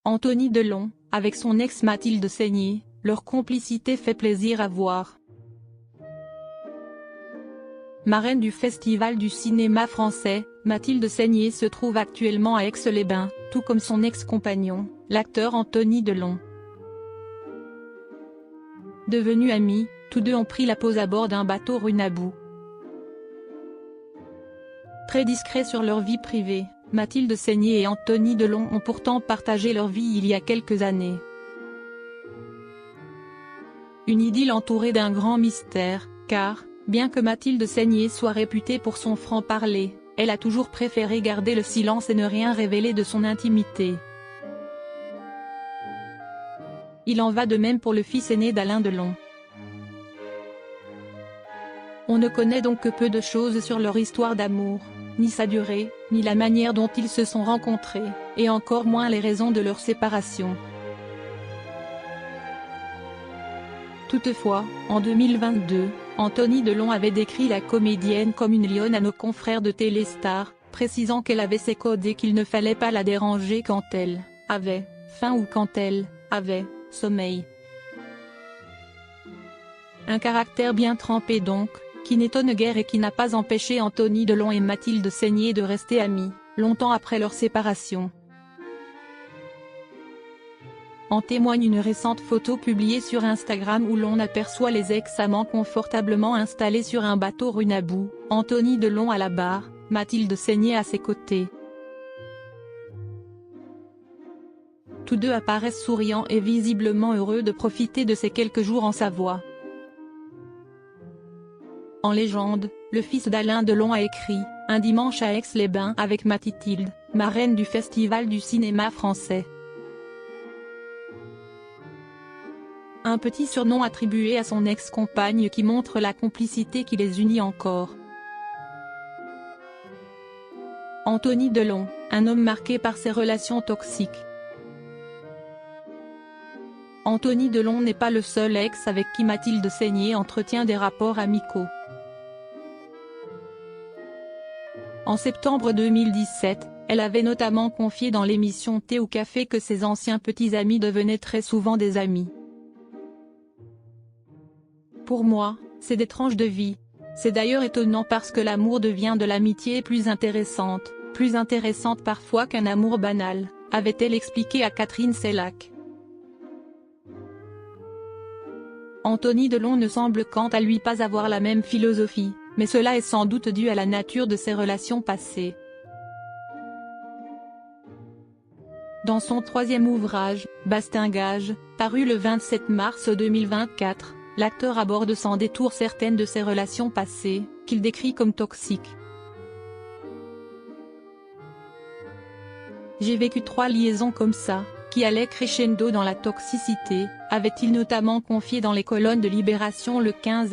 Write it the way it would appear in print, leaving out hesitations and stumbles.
Anthony Delon, avec son ex Mathilde Seigner, leur complicité fait plaisir à voir. Marraine du Festival du cinéma français, Mathilde Seigner se trouve actuellement à Aix-les-Bains, tout comme son ex-compagnon, l'acteur Anthony Delon. Devenus amis, tous deux ont pris la pause à bord d'un bateau Runabou. Très discrets sur leur vie privée, Mathilde Seigner et Anthony Delon ont pourtant partagé leur vie il y a quelques années. Une idylle entourée d'un grand mystère, car, bien que Mathilde Seigner soit réputée pour son franc-parler, elle a toujours préféré garder le silence et ne rien révéler de son intimité. Il en va de même pour le fils aîné d'Alain Delon. On ne connaît donc que peu de choses sur leur histoire d'amour, ni sa durée, ni la manière dont ils se sont rencontrés, et encore moins les raisons de leur séparation. Toutefois, en 2022, Anthony Delon avait décrit la comédienne comme une lionne à nos confrères de Téléstar, précisant qu'elle avait ses codes et qu'il ne fallait pas la déranger quand elle avait faim ou quand elle avait sommeil. Un caractère bien trempé donc, qui n'étonne guère et qui n'a pas empêché Anthony Delon et Mathilde Seigner de rester amis, longtemps après leur séparation. En témoigne une récente photo publiée sur Instagram où l'on aperçoit les ex-amants confortablement installés sur un bateau Runabou, Anthony Delon à la barre, Mathilde Seigner à ses côtés. Tous deux apparaissent souriants et visiblement heureux de profiter de ces quelques jours en Savoie. En légende, le fils d'Alain Delon a écrit « Un dimanche à Aix-les-Bains avec Mathilde, marraine du Festival du cinéma français ». Un petit surnom attribué à son ex-compagne qui montre la complicité qui les unit encore. Anthony Delon, un homme marqué par ses relations toxiques. Anthony Delon n'est pas le seul ex avec qui Mathilde Seigner entretient des rapports amicaux. En septembre 2017, elle avait notamment confié dans l'émission Thé ou Café que ses anciens petits amis devenaient très souvent des amis. Pour moi, c'est des tranches de vie. C'est d'ailleurs étonnant parce que l'amour devient de l'amitié plus intéressante parfois qu'un amour banal, avait-elle expliqué à Catherine Sellac. Anthony Delon ne semble quant à lui pas avoir la même philosophie, mais cela est sans doute dû à la nature de ses relations passées. Dans son troisième ouvrage, Bastingage, paru le 27 mars 2024, l'acteur aborde sans détour certaines de ses relations passées, qu'il décrit comme toxiques. J'ai vécu 3 liaisons comme ça, qui allaient crescendo dans la toxicité, avait-il notamment confié dans les colonnes de Libération le 15